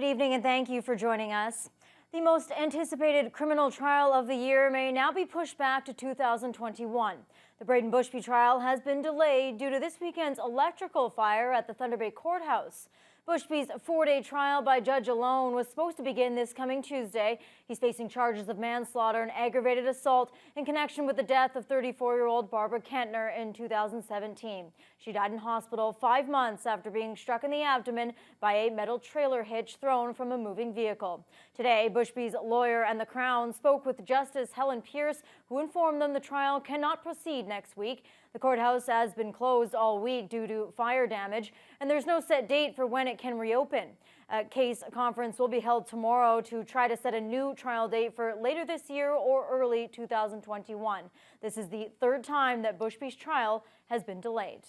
Good evening and thank you for joining us. The most anticipated criminal trial of the year may now be pushed back to 2021. The Braden Bushby trial has been delayed due to this weekend's electrical fire at the Thunder Bay Courthouse. Bushby's 4-day trial by judge alone was supposed to begin this coming Tuesday. He's facing charges of manslaughter and aggravated assault in connection with the death of 34-year-old Barbara Kentner in 2017. She died in hospital 5 months after being struck in the abdomen by a metal trailer hitch thrown from a moving vehicle. Today, Bushby's lawyer and the Crown spoke with Justice Helen Pierce, who informed them the trial cannot proceed next week. The courthouse has been closed all week due to fire damage, and there's no set date for when it can reopen. A case conference will be held tomorrow to try to set a new trial date for later this year or early 2021. This is the third time that Bushby's trial has been delayed.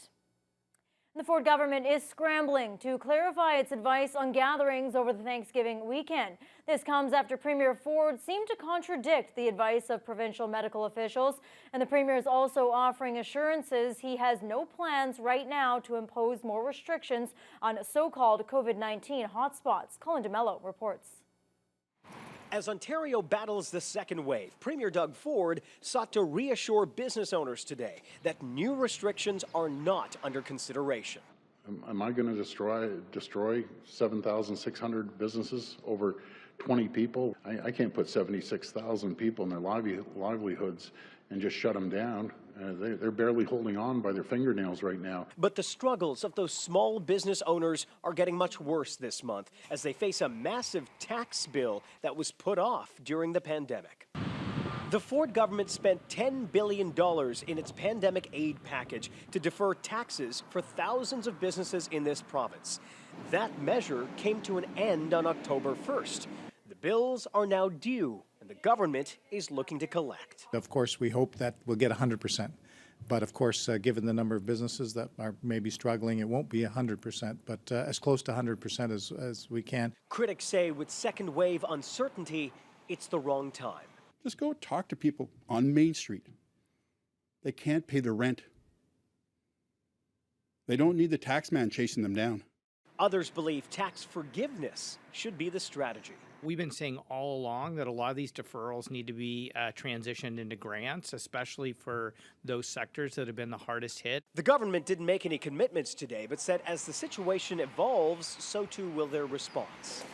The Ford government is scrambling to clarify its advice on gatherings over the Thanksgiving weekend. This comes after Premier Ford seemed to contradict the advice of provincial medical officials, and the Premier is also offering assurances he has no plans right now to impose more restrictions on so-called COVID-19 hotspots. Colin DeMello reports. As Ontario battles the second wave, Premier Doug Ford sought to reassure business owners today that new restrictions are not under consideration. Am I going to destroy 7,600 businesses, over 20 people? I can't put 76,000 people in their livelihoods and just shut them down. They're barely holding on by their fingernails right now. But the struggles of those small business owners are getting much worse this month as they face a massive tax bill that was put off during the pandemic. The Ford government spent $10 billion in its pandemic aid package to defer taxes for thousands of businesses in this province. That measure came to an end on October 1st. The bills are now due, and the government is looking to collect. Of course, we hope that we'll get 100%. But of course, given the number of businesses that are maybe struggling, it won't be 100%, but as close to 100% as we can. Critics say with second wave uncertainty, it's the wrong time. Just go talk to people on Main Street. They can't pay their rent. They don't need the tax man chasing them down. Others believe tax forgiveness should be the strategy. We've been saying all along that a lot of these deferrals need to be transitioned into grants, especially for those sectors that have been the hardest hit. The government didn't make any commitments today, but said as the situation evolves, so too will their response.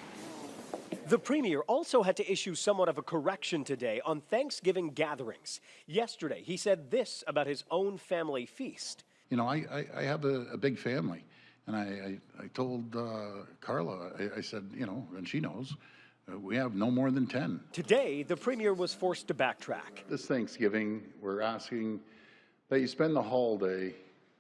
The Premier also had to issue somewhat of a correction today on Thanksgiving gatherings. Yesterday, he said this about his own family feast. You know, I have a big family, and I told Carla, I said, you know, and she knows, we have no more than 10. Today, the Premier was forced to backtrack. This Thanksgiving, we're asking that you spend the holiday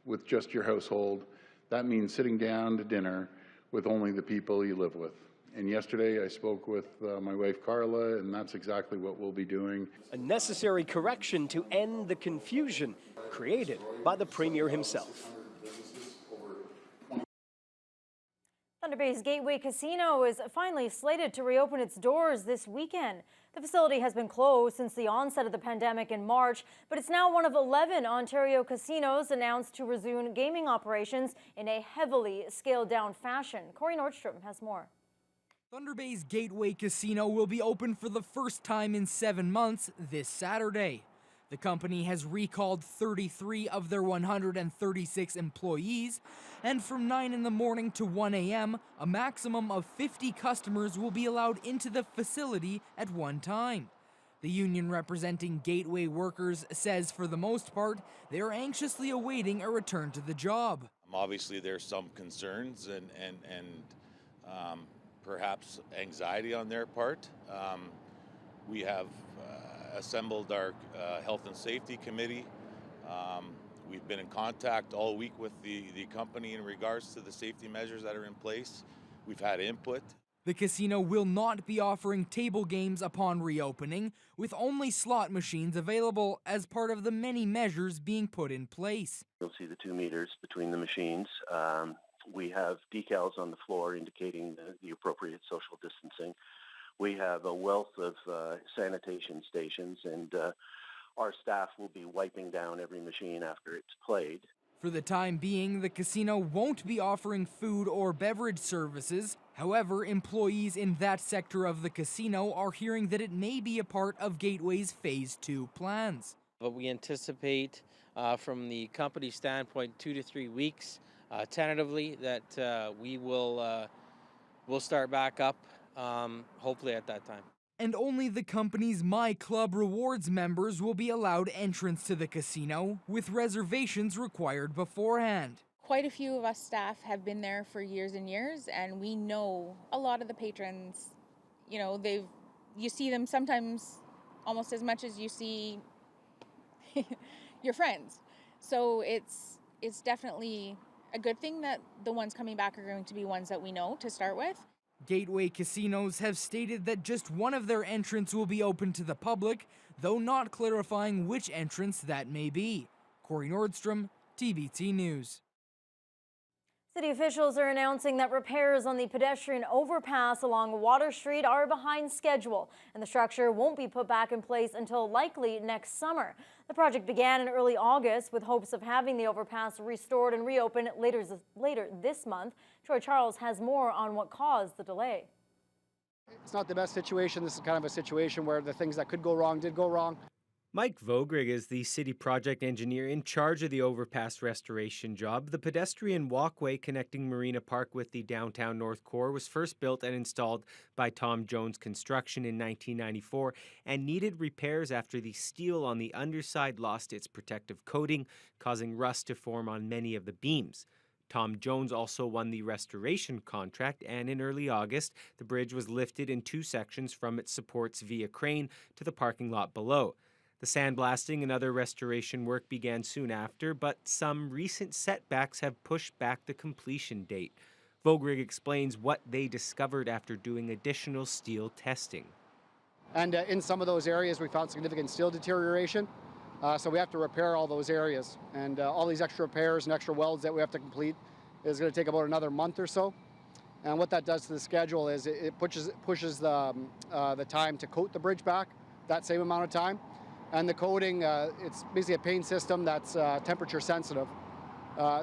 with just your household. That means sitting down to dinner with only the people you live with. And yesterday I spoke with my wife Carla, and that's exactly what we'll be doing. A necessary correction to end the confusion created by the Premier himself. Thunder Bay's Gateway Casino is finally slated to reopen its doors this weekend. The facility has been closed since the onset of the pandemic in March, but it's now one of 11 Ontario casinos announced to resume gaming operations in a heavily scaled-down fashion. Corey Nordstrom has more. Thunder Bay's Gateway Casino will be open for the first time in 7 months this Saturday. The company has recalled 33 of their 136 employees, and from 9 in the morning to 1 a.m., a maximum of 50 customers will be allowed into the facility at one time. The union representing Gateway workers says for the most part, they are anxiously awaiting a return to the job. Obviously, there's some concerns and perhaps anxiety on their part. We have assembled our health and safety committee. We've been in contact all week with the company in regards to the safety measures that are in place. We've had input. The casino will not be offering table games upon reopening, with only slot machines available as part of the many measures being put in place. You'll see the 2 meters between the machines. We have decals on the floor indicating the appropriate social distancing. We have a wealth of sanitation stations, and our staff will be wiping down every machine after it's played. For the time being, the casino won't be offering food or beverage services. However, employees in that sector of the casino are hearing that it may be a part of Gateway's Phase 2 plans. But we anticipate from the company standpoint 2 to 3 weeks tentatively that we'll start back up hopefully at that time. And only the company's My Club Rewards members will be allowed entrance to the casino, with reservations required beforehand. Quite a few of us staff have been there for years and years, and we know a lot of the patrons. You know, you see them sometimes almost as much as you see your friends. So it's definitely a good thing that the ones coming back are going to be ones that we know to start with. Gateway Casinos have stated that just one of their entrants will be open to the public, though not clarifying which entrance that may be. Corey Nordstrom, TBT News. City officials are announcing that repairs on the pedestrian overpass along Water Street are behind schedule, and the structure won't be put back in place until likely next summer. The project began in early August with hopes of having the overpass restored and reopened later this month. Troy Charles has more on what caused the delay. It's not the best situation. This is kind of a situation where the things that could go wrong did go wrong. Mike Vogrig is the city project engineer in charge of the overpass restoration job. The pedestrian walkway connecting Marina Park with the downtown North Core was first built and installed by Tom Jones Construction in 1994 and needed repairs after the steel on the underside lost its protective coating, causing rust to form on many of the beams. Tom Jones also won the restoration contract, and in early August, the bridge was lifted in 2 sections from its supports via crane to the parking lot below. The sandblasting and other restoration work began soon after, but some recent setbacks have pushed back the completion date. Vogrig explains what they discovered after doing additional steel testing. And in some of those areas, we found significant steel deterioration. So we have to repair all those areas. And all these extra repairs and extra welds that we have to complete is going to take about another month or so. And what that does to the schedule is it pushes the time to coat the bridge back that same amount of time. And the coating, it's basically a paint system that's temperature sensitive.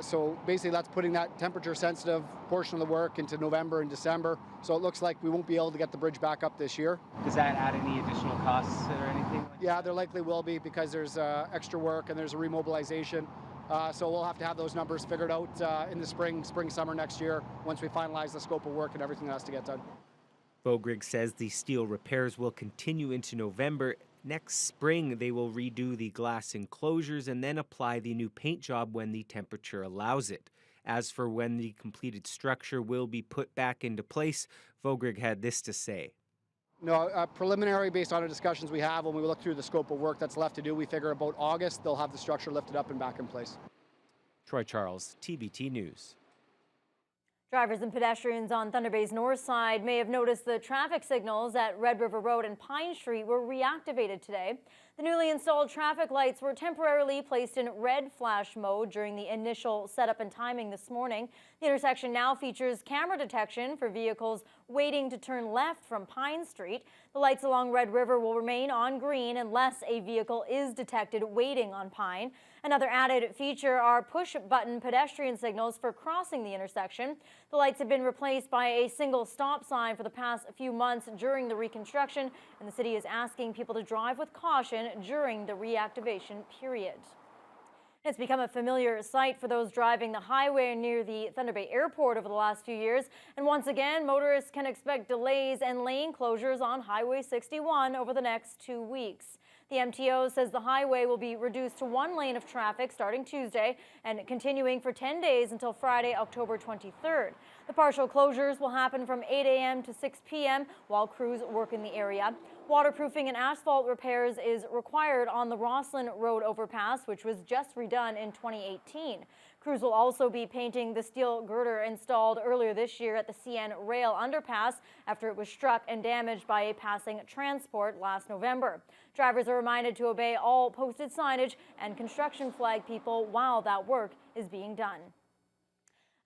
So basically that's putting that temperature sensitive portion of the work into November and December. So it looks like we won't be able to get the bridge back up this year. Does that add any additional costs or anything? Yeah, there likely will be because there's extra work and there's a remobilization. So we'll have to have those numbers figured out in the spring, summer next year once we finalize the scope of work and everything that has to get done. Vogrig says the steel repairs will continue into November. Next spring, they will redo the glass enclosures and then apply the new paint job when the temperature allows it. As for when the completed structure will be put back into place, Vogrig had this to say. No, preliminary based on the discussions we have when we look through the scope of work that's left to do, we figure about August they'll have the structure lifted up and back in place. Troy Charles, TBT News. Drivers and pedestrians on Thunder Bay's north side may have noticed the traffic signals at Red River Road and Pine Street were reactivated today. The newly installed traffic lights were temporarily placed in red flash mode during the initial setup and timing this morning. The intersection now features camera detection for vehicles waiting to turn left from Pine Street. The lights along Red River will remain on green unless a vehicle is detected waiting on Pine. Another added feature are push-button pedestrian signals for crossing the intersection. The lights have been replaced by a single stop sign for the past few months during the reconstruction, and the city is asking people to drive with caution during the reactivation period. It's become a familiar sight for those driving the highway near the Thunder Bay Airport over the last few years. And once again, motorists can expect delays and lane closures on Highway 61 over the next 2 weeks. The MTO says the highway will be reduced to 1 lane of traffic starting Tuesday and continuing for 10 days until Friday, October 23rd. The partial closures will happen from 8 a.m. to 6 p.m. while crews work in the area. Waterproofing and asphalt repairs is required on the Rosslyn Road overpass, which was just redone in 2018. Crews will also be painting the steel girder installed earlier this year at the CN Rail underpass after it was struck and damaged by a passing transport last November. Drivers are reminded to obey all posted signage and construction flag people while that work is being done.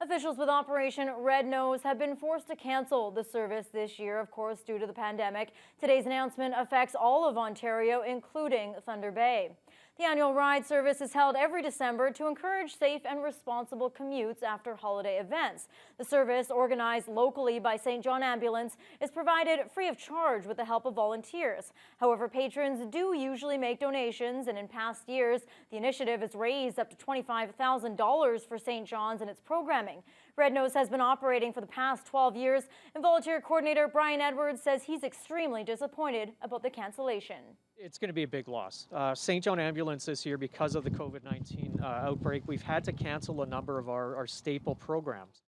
Officials with Operation Red Nose have been forced to cancel the service this year, of course, due to the pandemic. Today's announcement affects all of Ontario, including Thunder Bay. The annual ride service is held every December to encourage safe and responsible commutes after holiday events. The service, organized locally by St. John Ambulance, is provided free of charge with the help of volunteers. However, patrons do usually make donations, and in past years, the initiative has raised up to $25,000 for St. John's and its programming. Red Nose has been operating for the past 12 years, and volunteer coordinator Brian Edwards says he's extremely disappointed about the cancellation. It's going to be a big loss. St. John Ambulance this year, because of the COVID-19 outbreak, we've had to cancel a number of our staple programs.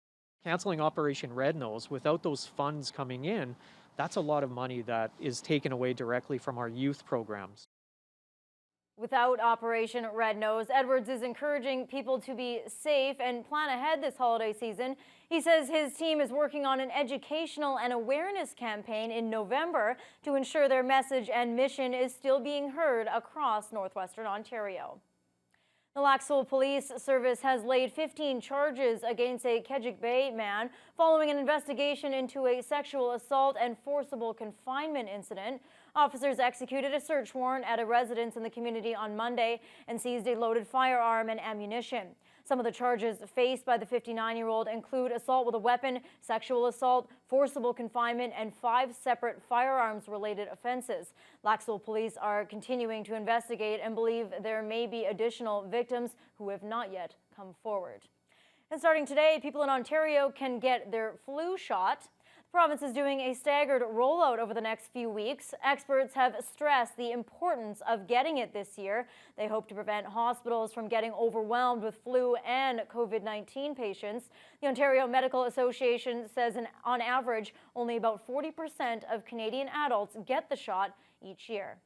Canceling Operation Red Nose, without those funds coming in, that's a lot of money that is taken away directly from our youth programs. Without Operation Red Nose, Edwards is encouraging people to be safe and plan ahead this holiday season. He says his team is working on an educational and awareness campaign in November to ensure their message and mission is still being heard across northwestern Ontario. The Lac Seul Police Service has laid 15 charges against a Kedjik Bay man following an investigation into a sexual assault and forcible confinement incident. Officers executed a search warrant at a residence in the community on Monday and seized a loaded firearm and ammunition. Some of the charges faced by the 59-year-old include assault with a weapon, sexual assault, forcible confinement, and 5 separate firearms-related offenses. Lac Seul police are continuing to investigate and believe there may be additional victims who have not yet come forward. And starting today, people in Ontario can get their flu shot. The province is doing a staggered rollout over the next few weeks. Experts have stressed the importance of getting it this year. They hope to prevent hospitals from getting overwhelmed with flu and COVID-19 patients. The Ontario Medical Association says on average, only about 40% of Canadian adults get the shot each year.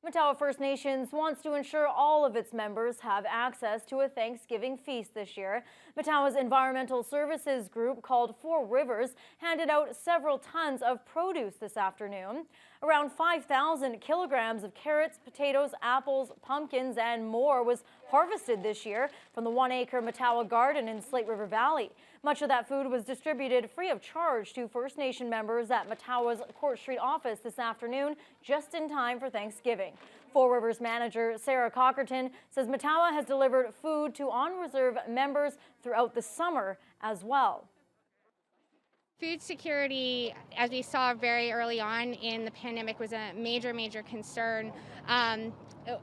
Matawa First Nations wants to ensure all of its members have access to a Thanksgiving feast this year. Matawa's Environmental Services Group, called Four Rivers, handed out several tons of produce this afternoon. Around 5,000 kilograms of carrots, potatoes, apples, pumpkins, and more was harvested this year from the 1-acre Matawa Garden in Slate River Valley. Much of that food was distributed free of charge to First Nation members at Matawa's Court Street office this afternoon, just in time for Thanksgiving. Four Rivers manager Sarah Cockerton says Matawa has delivered food to on-reserve members throughout the summer as well. Food security, as we saw very early on in the pandemic, was a major concern.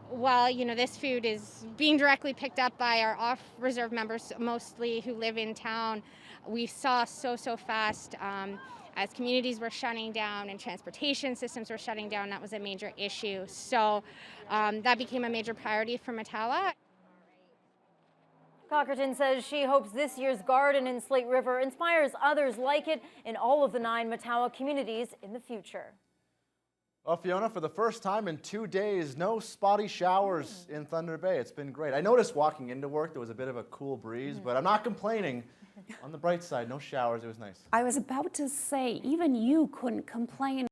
While this food is being directly picked up by our off-reserve members, mostly who live in town, we saw so fast as communities were shutting down and transportation systems were shutting down. That was a major issue. So that became a major priority for Matawa. Cockerton says she hopes this year's garden in Slate River inspires others like it in all of the 9 Matawa communities in the future. Well, Fiona, for the first time in 2 days, no spotty showers in Thunder Bay. It's been great. I noticed walking into work, there was a bit of a cool breeze, but I'm not complaining. On the bright side, no showers. It was nice. I was about to say, even you couldn't complain.